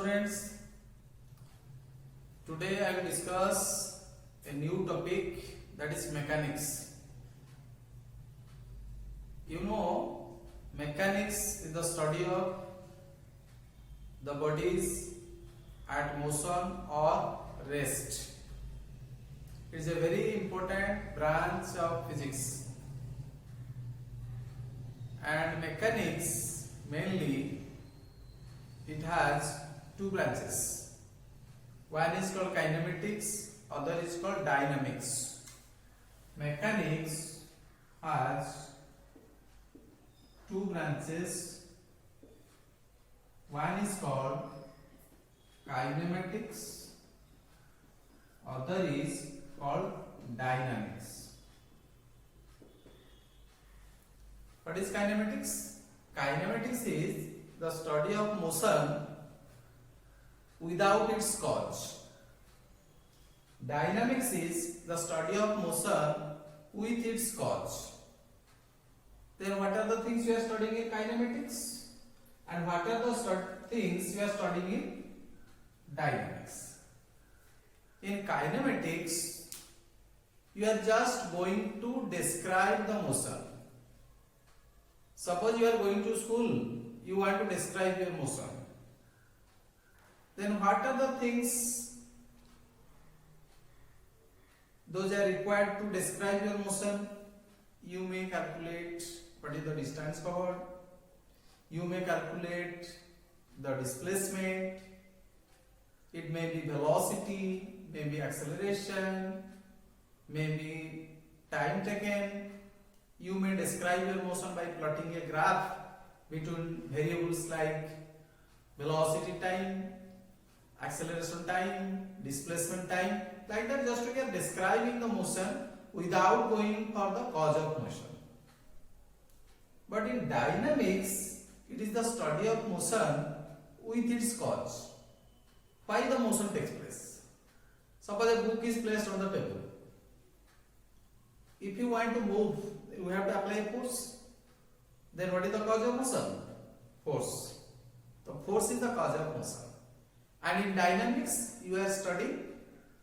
students, today I will discuss a new topic, that is mechanics. You know, mechanics is the study of the bodies at motion or rest. It is a very important branch of physics, and mechanics mainly it has two branches. One is called kinematics, other is called dynamics. Mechanics has two branches. One is called kinematics, other is called dynamics. What is kinematics? Kinematics is the study of motion without its cause. Dynamics is the study of motion with its cause. Then what are the things you are studying in kinematics? And what are the things you are studying in dynamics? In kinematics, you are just going to describe the motion. Suppose you are going to school, you want to describe your motion. Then what are the things those are required to describe your motion? You may calculate what is the distance covered. You may calculate the displacement. It may be velocity, maybe acceleration, maybe time taken. You may describe your motion by plotting a graph between variables like velocity time, acceleration time, displacement time, like that. Just we are describing the motion without going for the cause of motion. But in dynamics, it is the study of motion with its cause. Why the motion takes place? Suppose a book is placed on the table. If you want to move, you have to apply a force. Then what is the cause of motion? Force. The force is the cause of motion. And in dynamics, you are studying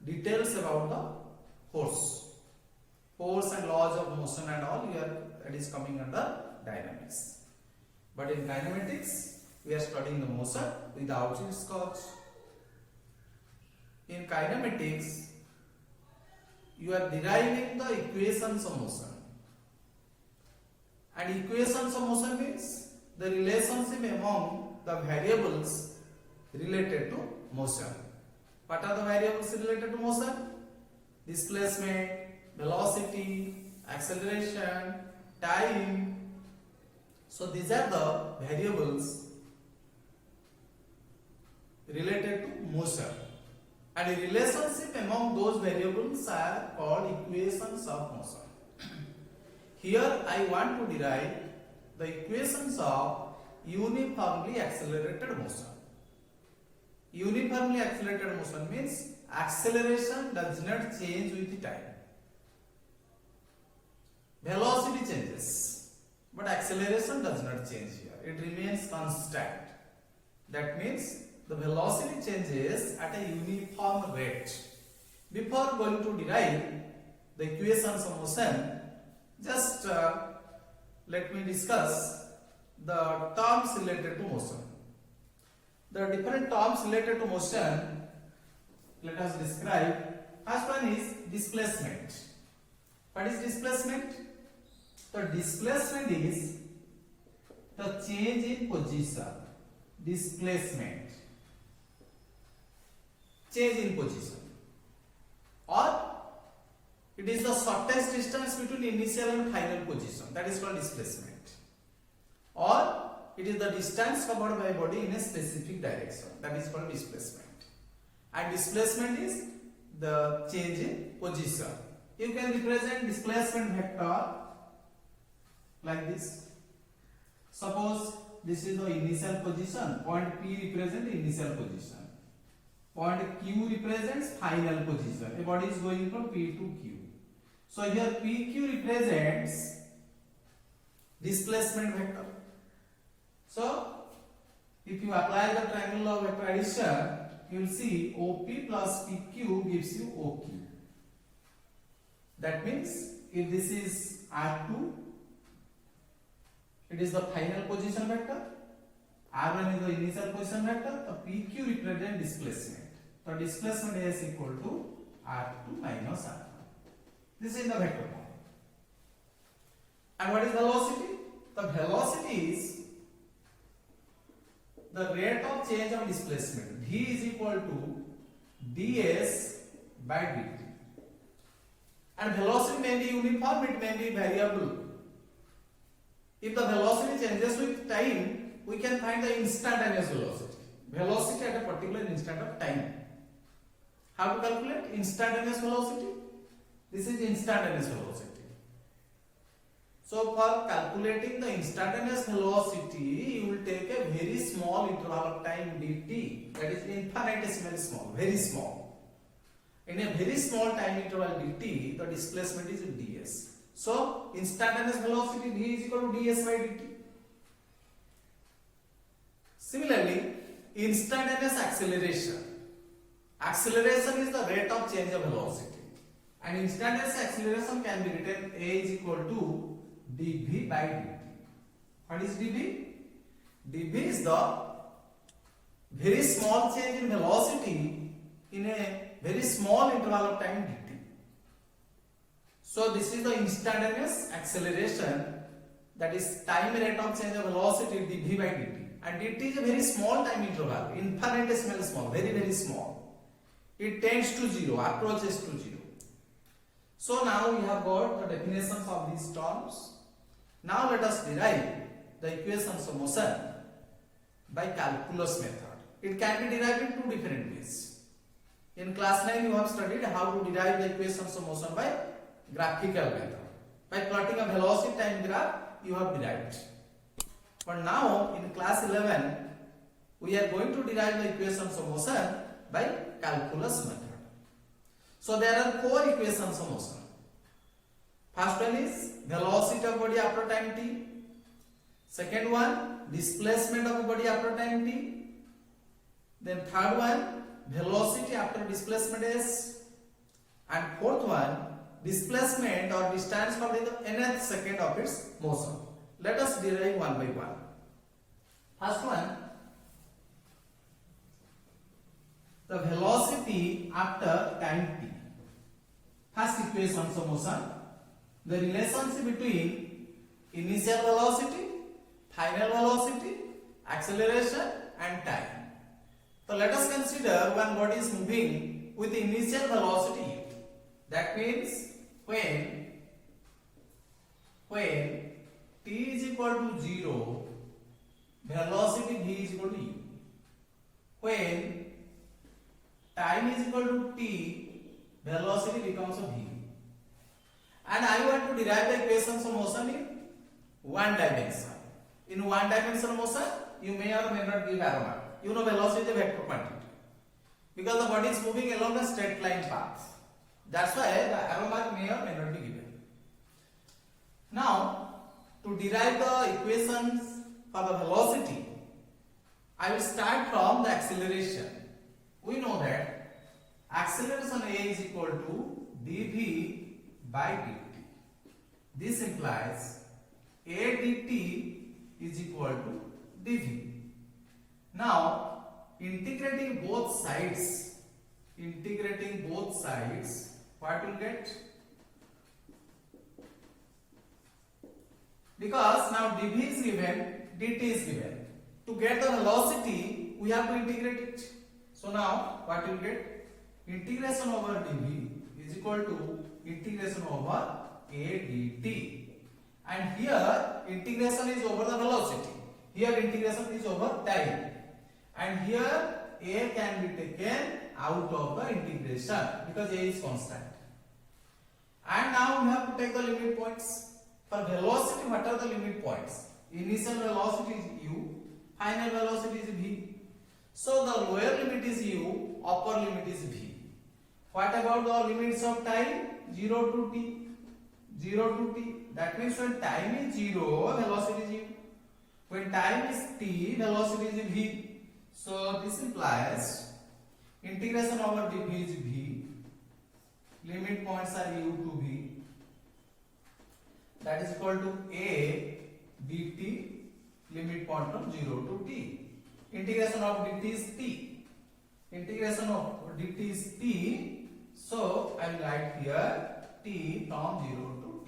details about the force. Force and laws of motion and all, that is coming under dynamics. But in kinematics, we are studying the motion without its cause. In kinematics, you are deriving the equations of motion. And equations of motion means the relationship among the variables related to motion. What are the variables related to motion? Displacement, velocity, acceleration, time. So these are the variables related to motion. And the relationship among those variables are called equations of motion. Here I want to derive the equations of uniformly accelerated motion. Uniformly accelerated motion means acceleration does not change with time. Velocity changes, but acceleration does not change here. It remains constant. That means the velocity changes at a uniform rate. Before going to derive the equations of motion, just let me discuss the terms related to motion. The different terms related to motion, let us describe. First one is displacement. What is displacement? The displacement is the change in position. Displacement. Change in position. Or it is the shortest distance between initial and final position. That is called displacement. Or it is the distance covered by body in a specific direction. That is called displacement. And displacement is the change in position. You can represent displacement vector like this. Suppose this is the initial position. Point P represents the initial position. Point Q represents final position. A body is going from P to Q. So here PQ represents displacement vector. So If you apply the triangle law of vector addition, you will see OP plus PQ gives you OQ. That means if this is R2, it is the final position vector, R1 is the initial position vector, the PQ represents displacement. The displacement is equal to R2 minus R1. This is in the vector form. And what is velocity? The velocity is the rate of change of displacement. V is equal to ds by dt. And velocity may be uniform, it may be variable. If the velocity changes with time, we can find the instantaneous velocity. Velocity at a particular instant of time. How to calculate instantaneous velocity? This is instantaneous velocity. So for calculating the instantaneous velocity, you will take a very small interval of time dt, that is infinitesimally small, very small. In a very small time interval dt, the displacement is ds. So instantaneous velocity v is equal to ds by dt. Similarly, instantaneous acceleration. Acceleration is the rate of change of velocity. And instantaneous acceleration can be written a is equal to dv by dt. What is dv? dv is the very small change in velocity in a very small interval of time dt. So this is the instantaneous acceleration, that is time rate of change of velocity dv by dt. And dt is a very small time interval, infinitesimally small, very very small. It tends to zero, approaches to zero. So now we have got the definitions of these terms. Now let us derive the equations of motion by calculus method. It can be derived in two different ways. In class 9 you have studied how to derive the equations of motion by graphical method. By plotting a velocity time graph you have derived. But now in class 11 we are going to derive the equations of motion by calculus method. So there are four equations of motion. First one is velocity of body after time t. Second one, displacement of body after time t. Then third one, velocity after displacement s. And fourth one, displacement or distance for the nth second of its motion. Let us derive one by one. First one, the velocity after time t. First equation of motion, the relationship between initial velocity, final velocity, acceleration and time. So let us consider one body is moving with initial velocity u. That means when t is equal to 0, velocity v is equal to u. When time is equal to t, velocity becomes a v. And I want to derive the equations of motion in one dimension. In one dimensional motion, you may or may not give arrow mark. You know velocity is a vector quantity. Because the body is moving along a straight line path. That's why the arrow mark may or may not be given. Now, to derive the equations for the velocity, I will start from the acceleration. We know that acceleration a is equal to dv by dt. This implies a dt is equal to dv. Now, integrating both sides, what will get? Because now dv is given, dt is given. To get the velocity, we have to integrate it. So now, what will get? Integration over dv is equal to integration over a dt. And here, integration is over the velocity. Here, integration is over time. And here, a can be taken out of the integration because a is constant. And now we have to take the limit points. For velocity, what are the limit points? Initial velocity is u, final velocity is v. So the lower limit is u, upper limit is v. What about the limits of time? 0 to t. 0 to t. That means when time is 0, velocity is u. When time is t, velocity is v. So this implies integration over dv is v. Limit points are u to v. That is equal to a dt. Limit point from 0 to t. Integration of dt is t. Integration of dt is t. So I will write here t from 0 to t.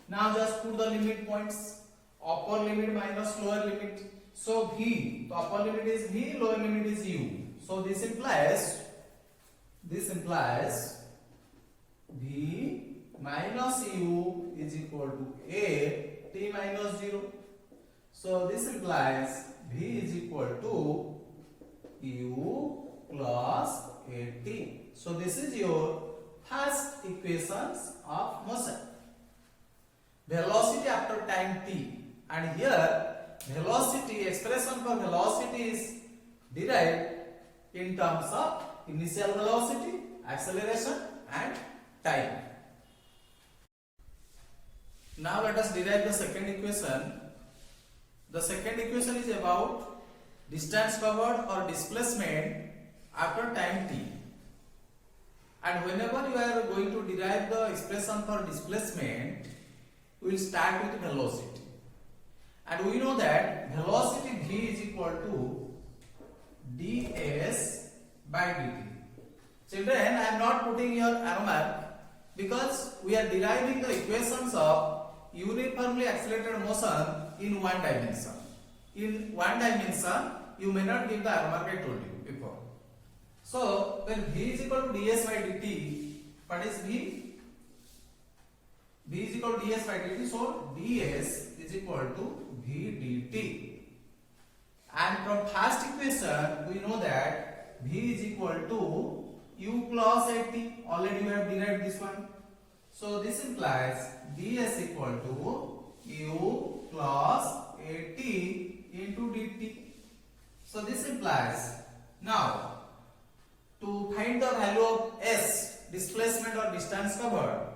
Now just put the limit points. Upper limit minus lower limit. So v, the upper limit is v, lower limit is u. So this implies v minus u is equal to a t minus 0. So this implies v is equal to u plus at. So this is your first equations of motion. Velocity after time t, and here velocity, expression for velocity is derived in terms of initial velocity, acceleration and time. Now let us derive the second equation. The second equation is about distance covered or displacement after time t. And whenever you are going to derive the expression for displacement, we will start with velocity. And we know that velocity v is equal to ds by dt. Children, I am not putting your arrow mark because we are deriving the equations of uniformly accelerated motion in one dimension. In one dimension, you may not give the arrow mark I told you before. So, when v is equal to ds by dt, what is v? V is equal to ds by dt. So, ds is equal to v dt. And from first equation, we know that v is equal to u plus at. Already we have derived this one. So this implies ds equal to u plus at into dt. So this implies, now to find the value of s, displacement or distance covered,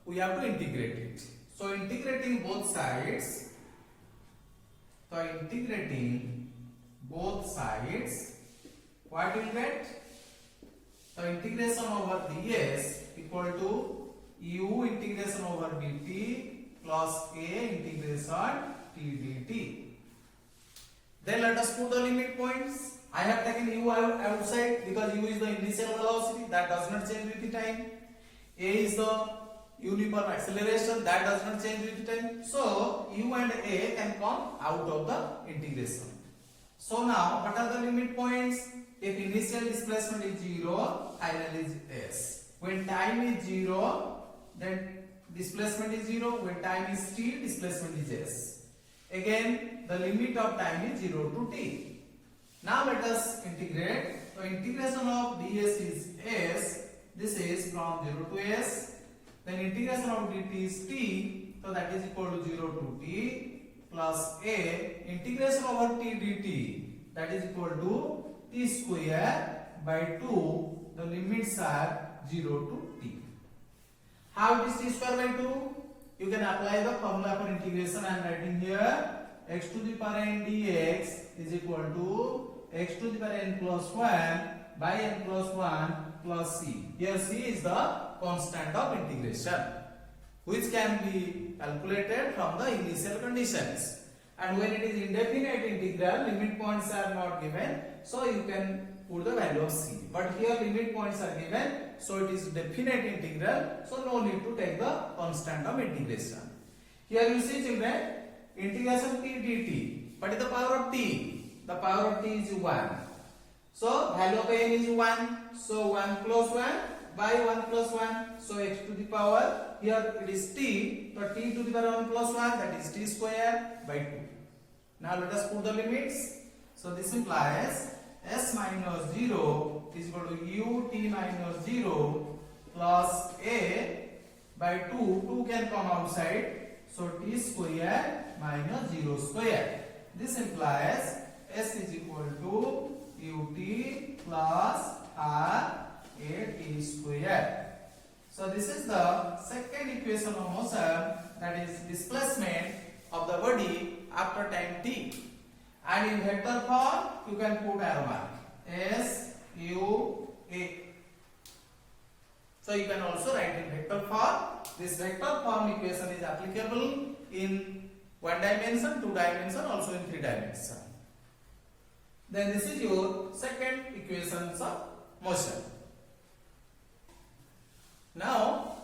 we have to integrate it. So integrating both sides, what will get? The integration over ds equal to u integration over dt plus a integration t dt. Then let us put the limit points. I have taken u outside because u is the initial velocity, that does not change with the time. A is the uniform acceleration, that does not change with the time. So u and a can come out of the integration. So now what are the limit points? If initial displacement is 0, final is s. When time is 0, then displacement is 0. When time is t, displacement is s. Again, the limit of time is 0 to t. Now let us integrate. So integration of ds is s. This is from 0 to s. Then integration of dt is t. So that is equal to 0 to t plus a. Integration over t dt, that is equal to t square by 2. The limits are 0 to t. How it is t square by 2? You can apply the formula for integration. I am writing here x to the power n dx is equal to x to the power n plus 1 by n plus 1 plus c. Here c is the constant of integration, which can be calculated from the initial conditions. And when it is indefinite integral, limit points are not given, so you can put the value of c. But here limit points are given, so it is definite integral, so no need to take the constant of integration. Here you see, children, integration t dt. What is the power of t? The power of t is 1. So value of n is 1. So 1 plus 1 by 1 plus 1. So x to the power, here it is t. So t to the power 1 plus 1, that is t square by 2. Now let us put the limits. So this implies s minus 0 is equal to u t minus 0 plus a by 2. 2 can come outside. So t square minus 0 square. This implies s is equal to ut plus r a t square. So this is the second equation of motion, that is displacement of the body after time t. And in vector form, you can put arrow mark S U A. So you can also write in vector form. This vector form equation is applicable in 1 dimension, 2 dimension, also in 3 dimension. Then this is your second equations of motion. Now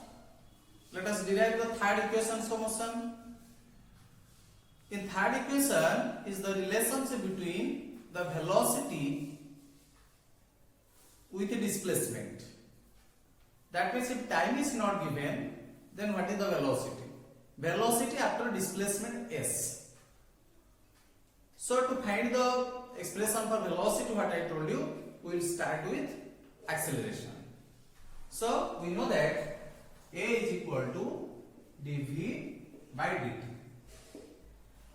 let us derive the third equations of motion. In third equation is the relationship between the velocity with the displacement. That means if time is not given, then what is the velocity? Velocity after displacement s. So to find the expression for velocity, what I told you, we will start with acceleration. So we know that a is equal to dv by dt.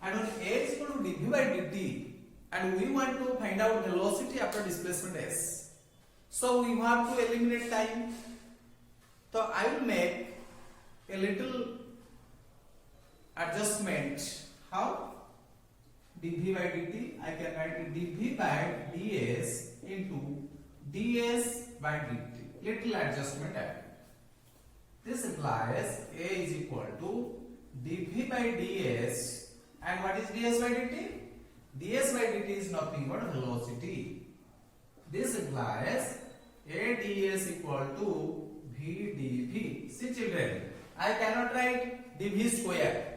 And when a is equal to dv by dt, and we want to find out velocity after displacement s, so we have to eliminate time. So I will make a little adjustment. How? dv by dt, I can write dv by ds into ds by dt. Little adjustment added. This implies a is equal to dv by ds, and what is ds by dt? ds by dt is nothing but velocity. This implies a ds equal to v dv. See children, I cannot write dv square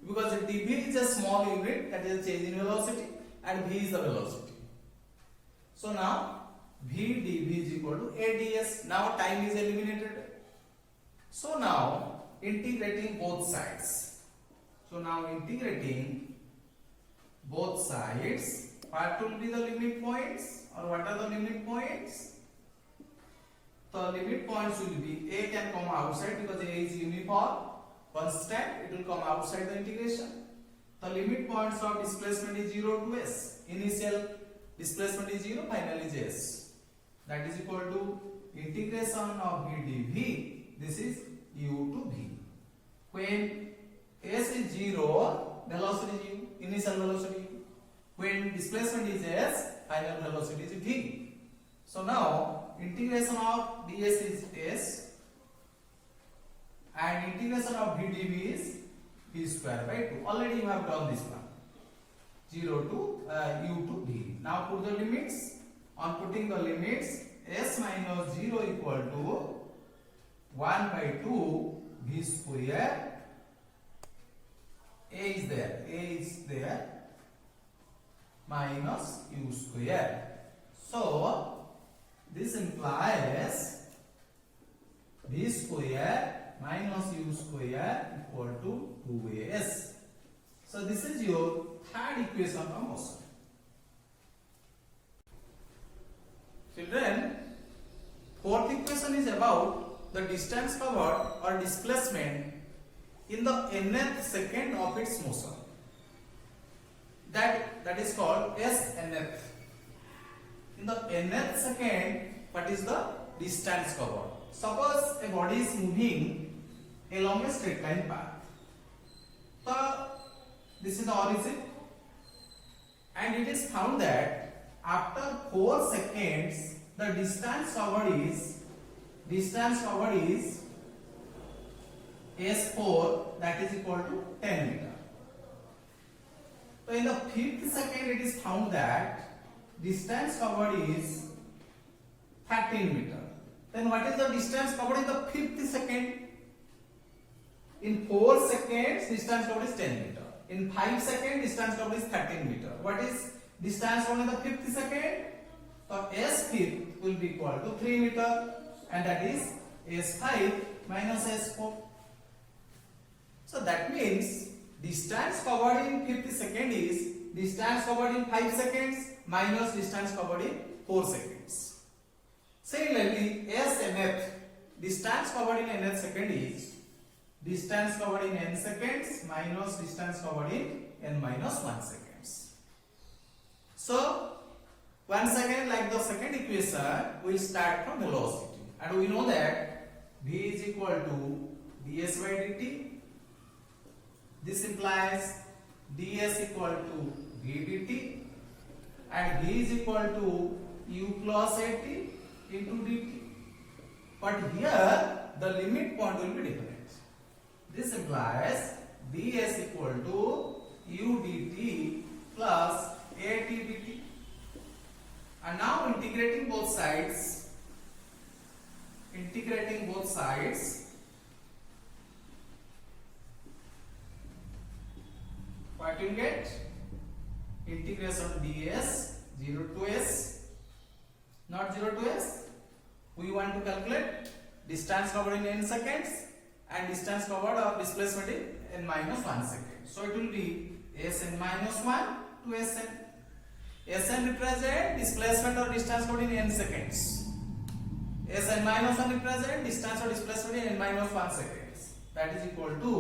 because dv is a small unit, that is a change in velocity, and v is the velocity. So now v dv is equal to a ds. Now time is eliminated. So now integrating both sides. So now integrating both sides, what will be the limit points, or what are the limit points? The limit points will be a can come outside because a is uniform, constant, it will come outside the integration. The limit points of displacement is 0 to s. Initial displacement is 0, final is s. That is equal to integration of v dv. This is u to v. When s is 0, velocity is u, initial velocity u. When displacement is s, final velocity is v. So now integration of ds is s, and integration of v dv is v square by 2. Already you have done this one. 0 to u to v. Now put the limits. On putting the limits, s minus 0 equal to 1 by 2 v square. A is there, minus u square. So this implies v square minus u square equal to 2as. So this is your third equation of motion. Children, fourth equation is about the distance covered or displacement in the nth second of its motion. That is called s nth. In the nth second, what is the distance covered? Suppose a body is moving along a straight line path. So this is the origin, and it is found that after 4 seconds the distance covered is s4, that is equal to 10 meter. So in the 5th second it is found that distance covered is 13 meter. Then what is the distance covered in the 5th second? In 4 seconds distance covered is 10 meter. In 5 seconds distance covered is 13 meter. What is distance covered in the 5th second? So s5 will be equal to 3 meter, and that is s5 minus s4. So that means distance covered in 5th second is distance covered in 5 seconds minus distance covered in 4 seconds. Similarly, s nth, distance covered in nth second is distance covered in n seconds minus distance covered in n minus 1 seconds. So once again, like the second equation, we will start from velocity, and we know that v is equal to ds by dt. This implies ds equal to v dt and v is equal to u plus at into dt. But here the limit point will be different. This implies ds equal to u dt plus at dt. And now integrating both sides, what you get? Integration ds 0 to s, not 0 to s. We want to calculate distance covered in n seconds and distance covered or displacement in n minus 1 second. So it will be sn minus 1 to sn. Sn represent displacement or distance covered in n seconds. Sn minus 1 represent distance or displacement in n minus 1 seconds. That is equal to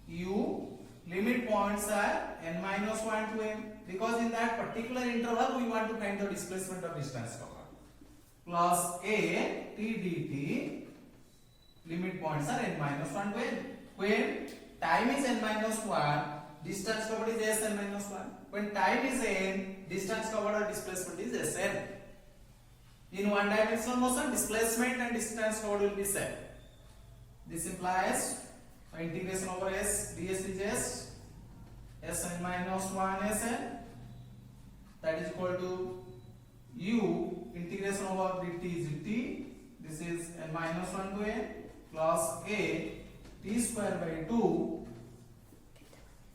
u. Limit points are n minus 1 to n, because in that particular interval we want to find the displacement or distance covered, plus a t dt. Limit points are n minus 1 to n. When time is n minus 1, distance covered is sn minus 1. When time is n, distance covered or displacement is sn. In one dimensional motion, displacement and distance covered will be same. This implies integration over s, ds is s, sn minus 1 sn, that is equal to u integration over dt is t, this is n minus 1 to n, plus a t square by 2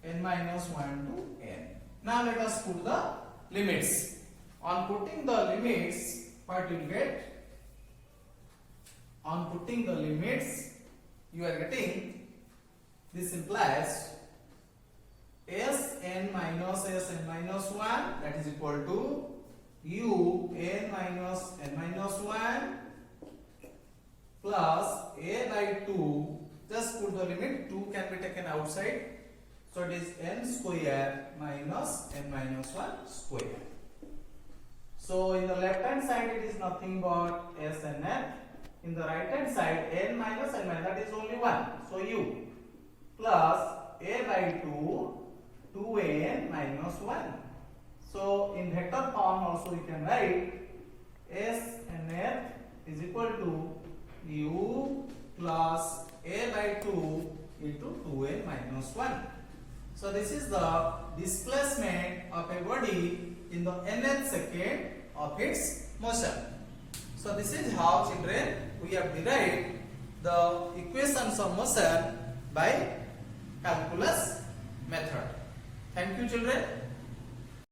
n minus 1 to n. Now let us put the limits. On putting the limits, what you will get? On putting the limits, you are getting, this implies sn minus 1, that is equal to u n minus n minus 1 plus a by 2. Just put the limit, 2 can be taken outside, so it is n square minus n minus 1 square. So in the left hand side it is nothing but s and n. In the right hand side n minus n minus, that is only 1, so u plus a by 2 2n minus 1. So in vector form also we can write s and n is equal to u plus a by 2 into 2n minus 1. So this is the displacement of a body in the nth second of its motion. So this is how, children, we have derived the equations of motion by calculus method. Thank you, children.